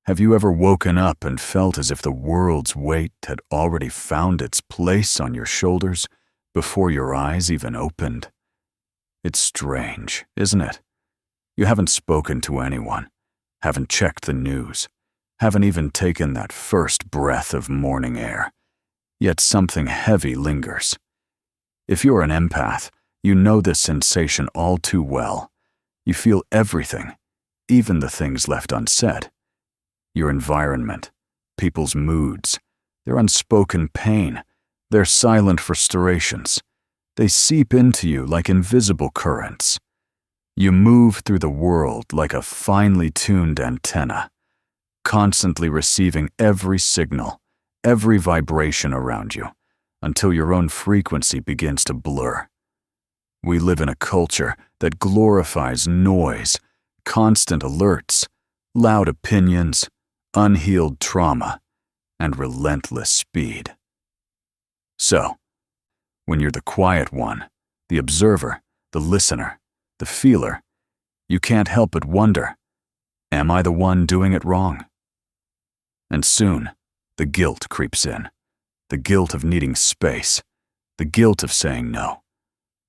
Have you ever woken up and felt as if the world's weight had already found its place on your shoulders before your eyes even opened? It's strange, isn't it? You haven't spoken to anyone, haven't checked the news, haven't even taken that first breath of morning air, yet something heavy lingers. If you're an empath, you know this sensation all too well. You feel everything, even the things left unsaid. Your environment, people's moods, their unspoken pain, their silent frustrations. They seep into you like invisible currents. You move through the world like a finely tuned antenna, constantly receiving every signal, every vibration around you, until your own frequency begins to blur. We live in a culture that glorifies noise, constant alerts, loud opinions, unhealed trauma, and relentless speed. So, when you're the quiet one, the observer, the listener, the feeler, you can't help but wonder, am I the one doing it wrong? And soon, the guilt creeps in. The guilt of needing space, the guilt of saying no,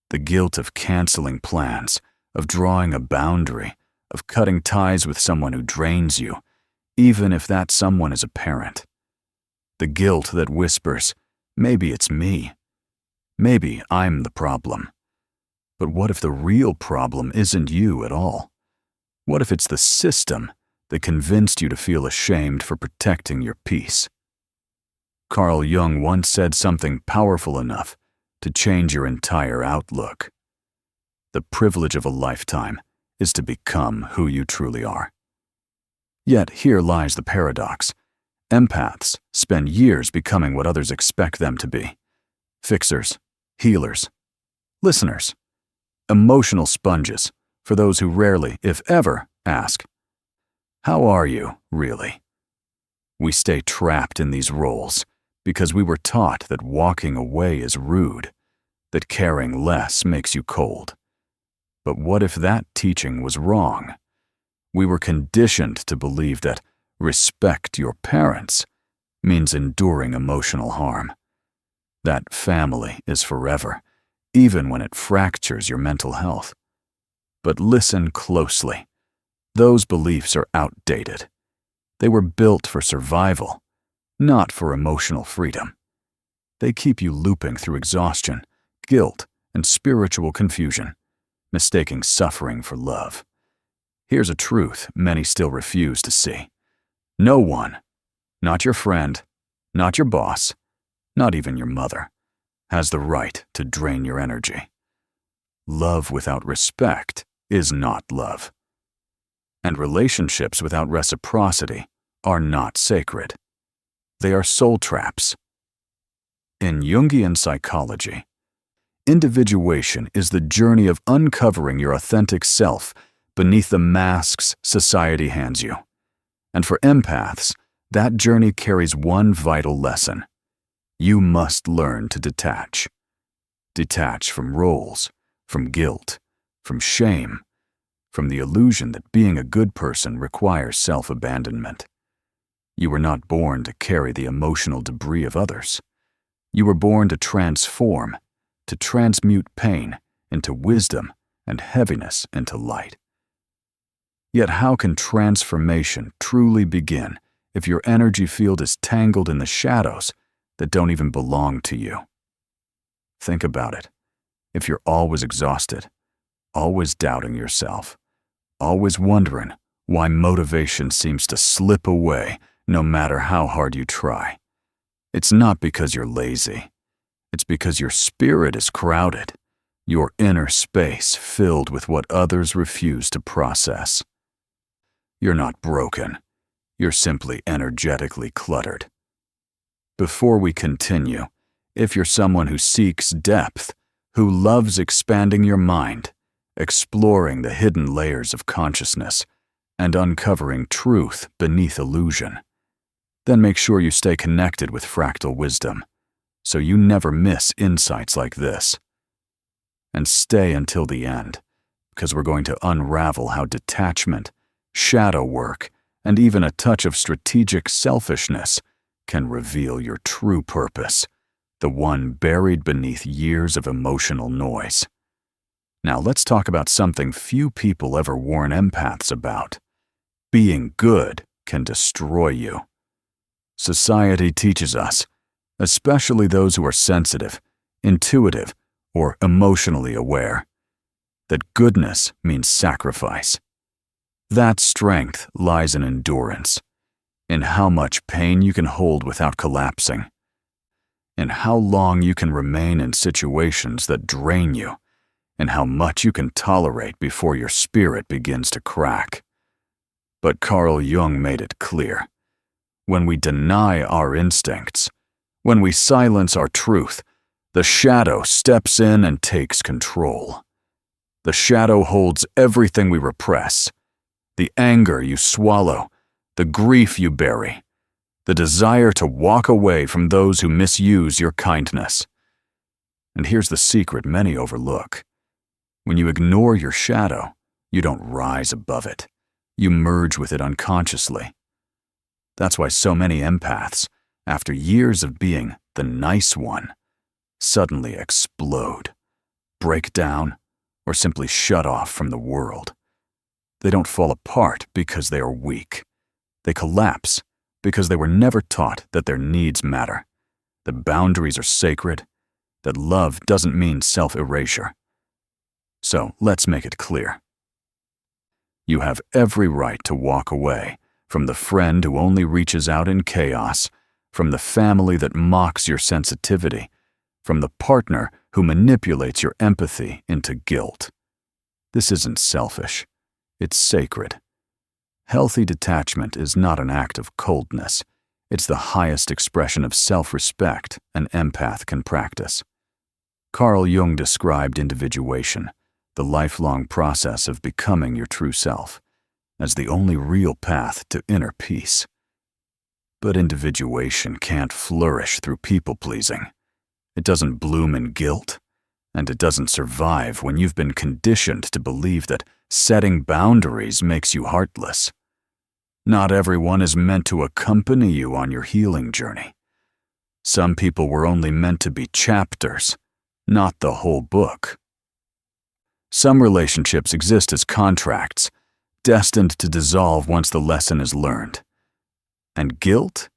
the guilt of canceling plans, of drawing a boundary, of cutting ties with someone who drains you, even if that someone is a parent. The guilt that whispers, maybe it's me. Maybe I'm the problem. But what if the real problem isn't you at all? What if it's the system that convinced you to feel ashamed for protecting your peace? Carl Jung once said something powerful enough to change your entire outlook. The privilege of a lifetime is to become who you truly are. Yet here lies the paradox. Empaths spend years becoming what others expect them to be. Fixers, healers, listeners, emotional sponges for those who rarely, if ever, ask, "How are you, really?" We stay trapped in these roles because we were taught that walking away is rude, that caring less makes you cold. But what if that teaching was wrong? We were conditioned to believe that respect your parents means enduring emotional harm. That family is forever, even when it fractures your mental health. But listen closely. Those beliefs are outdated. They were built for survival, not for emotional freedom. They keep you looping through exhaustion, guilt, and spiritual confusion, mistaking suffering for love. Here's a truth many still refuse to see. No one, not your friend, not your boss, not even your mother, has the right to drain your energy. Love without respect is not love. And relationships without reciprocity are not sacred. They are soul traps. In Jungian psychology, individuation is the journey of uncovering your authentic self beneath the masks society hands you. And for empaths, that journey carries one vital lesson. You must learn to detach. Detach from roles, from guilt, from shame, from the illusion that being a good person requires self-abandonment. You were not born to carry the emotional debris of others. You were born to transform, to transmute pain into wisdom and heaviness into light. Yet how can transformation truly begin if your energy field is tangled in the shadows that don't even belong to you? Think about it. If you're always exhausted, always doubting yourself, always wondering why motivation seems to slip away no matter how hard you try, it's not because you're lazy. It's because your spirit is crowded, your inner space filled with what others refuse to process. You're not broken. You're simply energetically cluttered. Before we continue, if you're someone who seeks depth, who loves expanding your mind, exploring the hidden layers of consciousness, and uncovering truth beneath illusion, then make sure you stay connected with fractal wisdom, so you never miss insights like this. And stay until the end, because we're going to unravel how detachment, shadow work, and even a touch of strategic selfishness can reveal your true purpose, the one buried beneath years of emotional noise. Now let's talk about something few people ever warn empaths about. Being good can destroy you. Society teaches us, especially those who are sensitive, intuitive, or emotionally aware, that goodness means sacrifice. That strength lies in endurance, in how much pain you can hold without collapsing, in how long you can remain in situations that drain you, and how much you can tolerate before your spirit begins to crack. But Carl Jung made it clear. When we deny our instincts, when we silence our truth, the shadow steps in and takes control. The shadow holds everything we repress, the anger you swallow, the grief you bury, the desire to walk away from those who misuse your kindness. And here's the secret many overlook. When you ignore your shadow, you don't rise above it. You merge with it unconsciously. That's why so many empaths, after years of being the nice one, suddenly explode, break down, or simply shut off from the world. They don't fall apart because they are weak. They collapse because they were never taught that their needs matter, that boundaries are sacred, that love doesn't mean self-erasure. So let's make it clear. You have every right to walk away from the friend who only reaches out in chaos, from the family that mocks your sensitivity, from the partner who manipulates your empathy into guilt. This isn't selfish. It's sacred. Healthy detachment is not an act of coldness. It's the highest expression of self-respect an empath can practice. Carl Jung described individuation, the lifelong process of becoming your true self, as the only real path to inner peace. But individuation can't flourish through people-pleasing. It doesn't bloom in guilt, and it doesn't survive when you've been conditioned to believe that setting boundaries makes you heartless. Not everyone is meant to accompany you on your healing journey. Some people were only meant to be chapters, not the whole book. Some relationships exist as contracts, destined to dissolve once the lesson is learned. And guilt?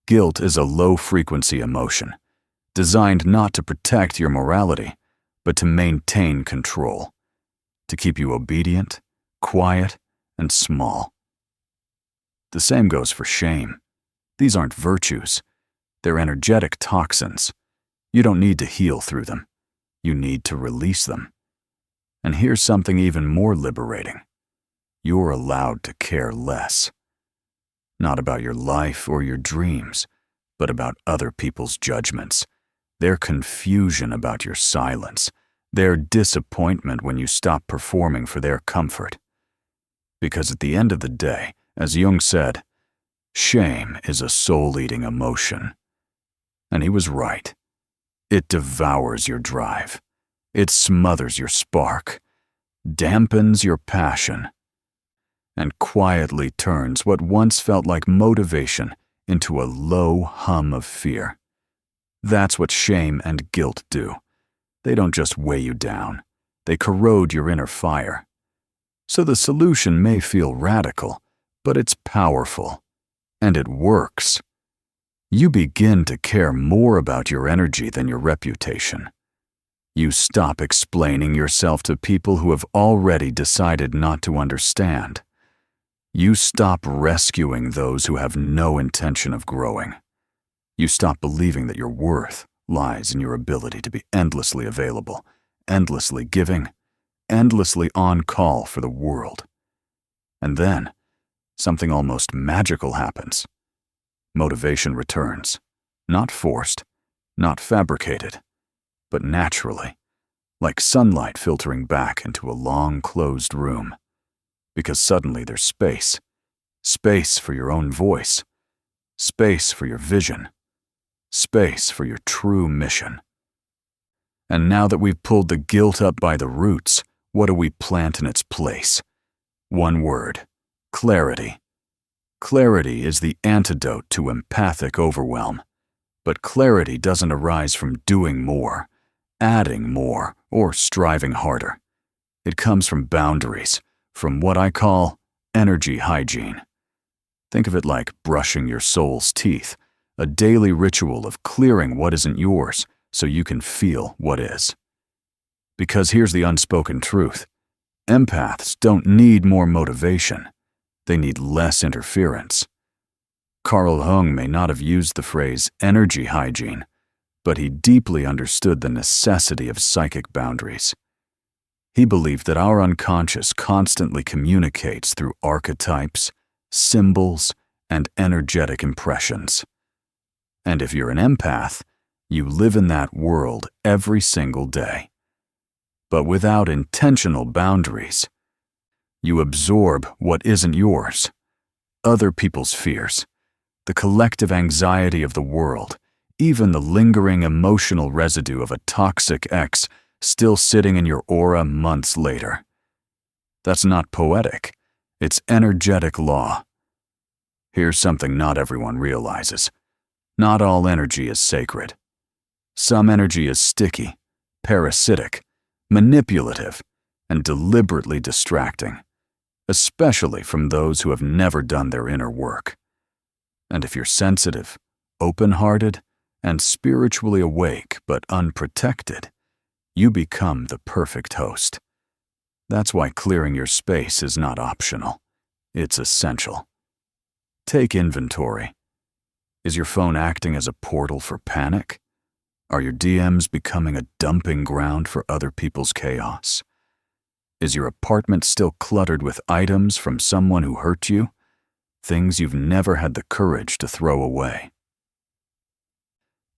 Guilt is a low-frequency emotion, designed not to protect your morality, but to maintain control, to keep you obedient, quiet, and small. The same goes for shame. These aren't virtues. They're energetic toxins. You don't need to heal through them. You need to release them. And here's something even more liberating. You're allowed to care less. Not about your life or your dreams, but about other people's judgments, their confusion about your silence, their disappointment when you stop performing for their comfort. Because at the end of the day, as Jung said, shame is a soul-eating emotion. And he was right. It devours your drive. It smothers your spark, dampens your passion, and quietly turns what once felt like motivation into a low hum of fear. That's what shame and guilt do. They don't just weigh you down. They corrode your inner fire. So the solution may feel radical, but it's powerful, and it works. You begin to care more about your energy than your reputation. You stop explaining yourself to people who have already decided not to understand. You stop rescuing those who have no intention of growing. You stop believing that your worth lies in your ability to be endlessly available, endlessly giving, endlessly on call for the world. And then, something almost magical happens. Motivation returns, not forced, not fabricated, but naturally, like sunlight filtering back into a long, closed room. Because suddenly there's space. Space for your own voice. Space for your vision. Space for your true mission. And now that we've pulled the guilt up by the roots, what do we plant in its place? One word: clarity. Clarity is the antidote to empathic overwhelm. But clarity doesn't arise from doing more, adding more, or striving harder. It comes from boundaries, from what I call energy hygiene. Think of it like brushing your soul's teeth, a daily ritual of clearing what isn't yours so you can feel what is. Because here's the unspoken truth. Empaths don't need more motivation. They need less interference. Carl Jung may not have used the phrase energy hygiene, but he deeply understood the necessity of psychic boundaries. He believed that our unconscious constantly communicates through archetypes, symbols, and energetic impressions. And if you're an empath, you live in that world every single day. But without intentional boundaries, you absorb what isn't yours, other people's fears, the collective anxiety of the world, even the lingering emotional residue of a toxic ex still sitting in your aura months later. That's not poetic, it's energetic law. Here's something not everyone realizes. Not all energy is sacred. Some energy is sticky, parasitic, manipulative, and deliberately distracting, especially from those who have never done their inner work. And if you're sensitive, open-hearted, and spiritually awake but unprotected, you become the perfect host. That's why clearing your space is not optional. It's essential. Take inventory. Is your phone acting as a portal for panic? Are your DMs becoming a dumping ground for other people's chaos? Is your apartment still cluttered with items from someone who hurt you? Things you've never had the courage to throw away?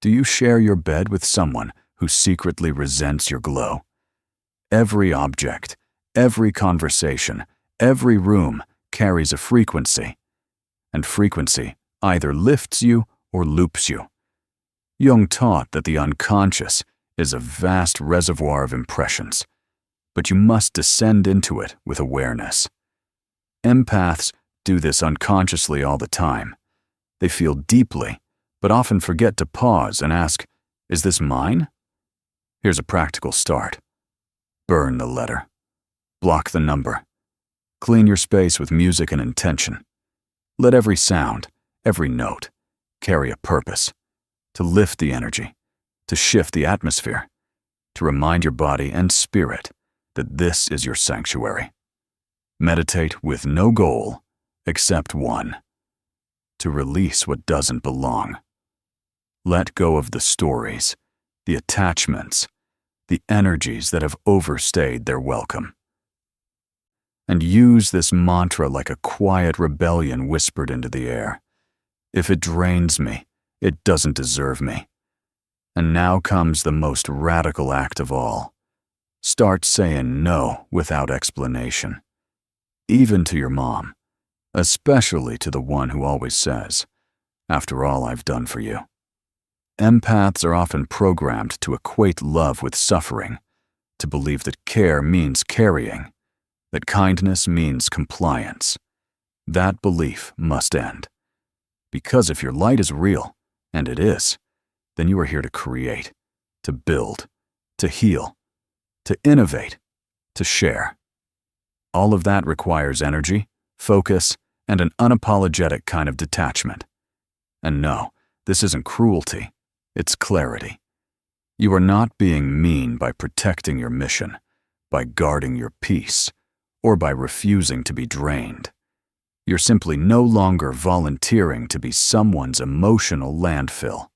Do you share your bed with someone who secretly resents your glow? Every object, every conversation, every room carries a frequency. And frequency either lifts you or loops you. Jung taught that the unconscious is a vast reservoir of impressions, but you must descend into it with awareness. Empaths do this unconsciously all the time. They feel deeply, but often forget to pause and ask, is this mine? Here's a practical start. Burn the letter. Block the number. Clean your space with music and intention. Let every sound, every note, carry a purpose. To lift the energy, to shift the atmosphere, to remind your body and spirit that this is your sanctuary. Meditate with no goal except one: to release what doesn't belong. Let go of the stories, the attachments, the energies that have overstayed their welcome. And use this mantra like a quiet rebellion whispered into the air. If it drains me, it doesn't deserve me. And now comes the most radical act of all. Start saying no without explanation. Even to your mom, especially to the one who always says, "After all I've done for you." Empaths are often programmed to equate love with suffering, to believe that care means carrying, that kindness means compliance. That belief must end. Because if your light is real, and it is, then you are here to create, to build, to heal, to innovate, to share. All of that requires energy, focus, and an unapologetic kind of detachment. And no, this isn't cruelty, it's clarity. You are not being mean by protecting your mission, by guarding your peace, or by refusing to be drained. You're simply no longer volunteering to be someone's emotional landfill.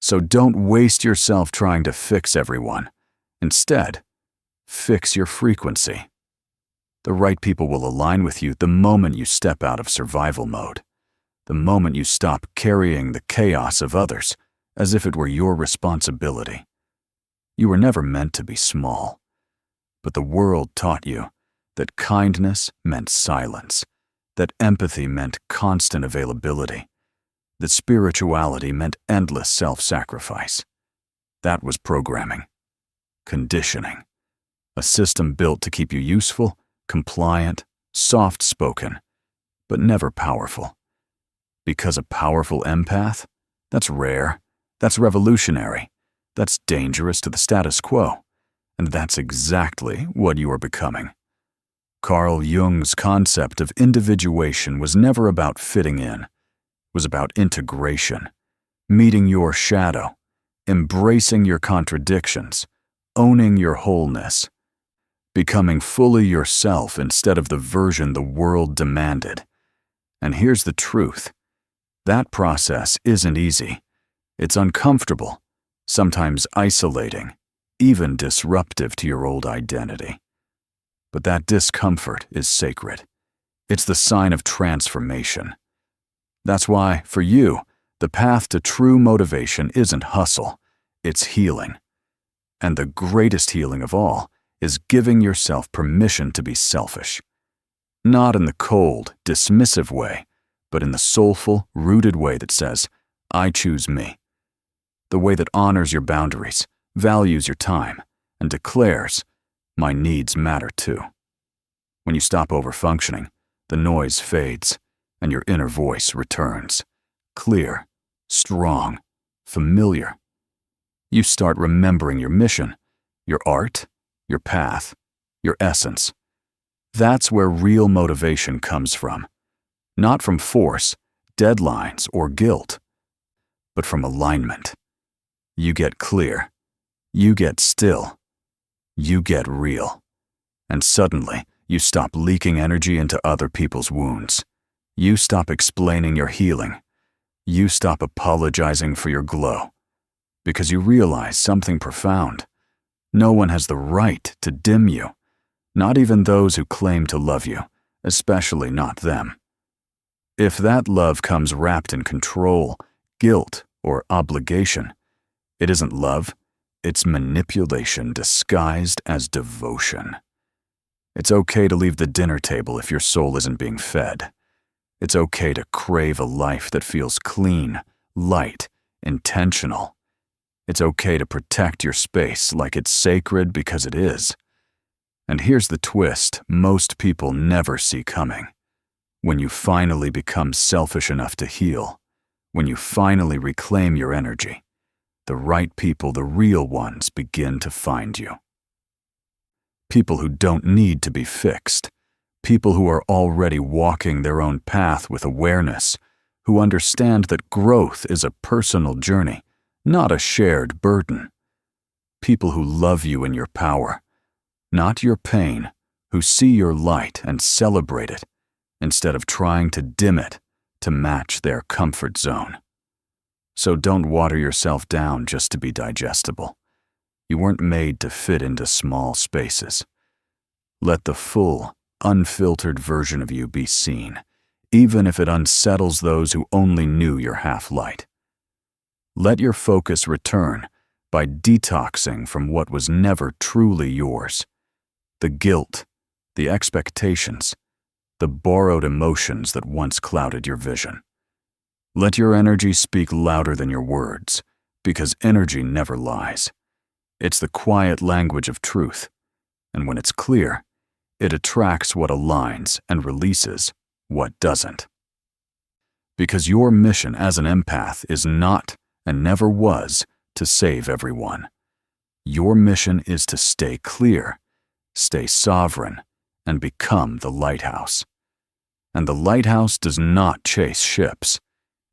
So don't waste yourself trying to fix everyone. Instead, fix your frequency. The right people will align with you the moment you step out of survival mode, the moment you stop carrying the chaos of others as if it were your responsibility. You were never meant to be small, but the world taught you that kindness meant silence, that empathy meant constant availability, that spirituality meant endless self-sacrifice. That was programming, conditioning, a system built to keep you useful, compliant, soft-spoken, but never powerful. Because a powerful empath? That's rare, that's revolutionary, that's dangerous to the status quo, and that's exactly what you are becoming. Carl Jung's concept of individuation was never about fitting in. It was about integration, meeting your shadow, embracing your contradictions, owning your wholeness, becoming fully yourself instead of the version the world demanded. And here's the truth. That process isn't easy. It's uncomfortable, sometimes isolating, even disruptive to your old identity. But that discomfort is sacred. It's the sign of transformation. That's why, for you, the path to true motivation isn't hustle, it's healing. And the greatest healing of all is giving yourself permission to be selfish. Not in the cold, dismissive way, but in the soulful, rooted way that says, I choose me. The way that honors your boundaries, values your time, and declares, my needs matter too. When you stop overfunctioning, the noise fades, and your inner voice returns. Clear, strong, familiar. You start remembering your mission, your art, your path, your essence. That's where real motivation comes from. Not from force, deadlines, or guilt, but from alignment. You get clear, you get still, you get real. And suddenly, you stop leaking energy into other people's wounds. You stop explaining your healing. You stop apologizing for your glow. Because you realize something profound. No one has the right to dim you, not even those who claim to love you, especially not them. If that love comes wrapped in control, guilt, or obligation, it isn't love, it's manipulation disguised as devotion. It's okay to leave the dinner table if your soul isn't being fed. It's okay to crave a life that feels clean, light, intentional. It's okay to protect your space like it's sacred because it is. And here's the twist most people never see coming. When you finally become selfish enough to heal, when you finally reclaim your energy, the right people, the real ones, begin to find you. People who don't need to be fixed, people who are already walking their own path with awareness, who understand that growth is a personal journey, not a shared burden. People who love you in your power, not your pain, who see your light and celebrate it, instead of trying to dim it to match their comfort zone. So don't water yourself down just to be digestible. You weren't made to fit into small spaces. Let the full, unfiltered version of you be seen, even if it unsettles those who only knew your half-light. Let your focus return by detoxing from what was never truly yours. The guilt, the expectations, the borrowed emotions that once clouded your vision. Let your energy speak louder than your words, because energy never lies. It's the quiet language of truth, and when it's clear, it attracts what aligns and releases what doesn't. Because your mission as an empath is not, and never was, to save everyone. Your mission is to stay clear, stay sovereign, and become the lighthouse. And the lighthouse does not chase ships.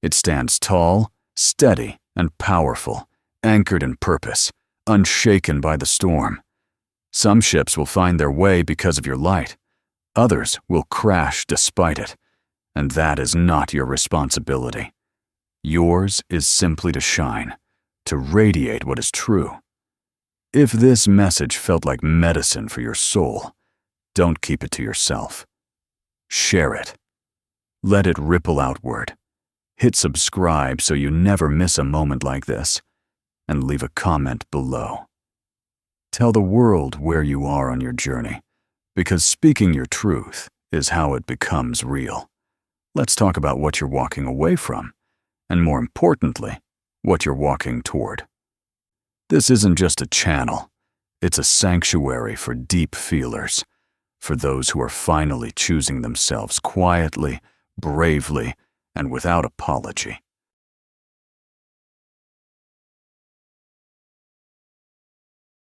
It stands tall, steady, and powerful, anchored in purpose, unshaken by the storm. Some ships will find their way because of your light. Others will crash despite it, and that is not your responsibility. Yours is simply to shine, to radiate what is true. If this message felt like medicine for your soul, don't keep it to yourself. Share it. Let it ripple outward. Hit subscribe so you never miss a moment like this, and leave a comment below. Tell the world where you are on your journey, because speaking your truth is how it becomes real. Let's talk about what you're walking away from, and more importantly, what you're walking toward. This isn't just a channel, it's a sanctuary for deep feelers, for those who are finally choosing themselves quietly, bravely, and without apology.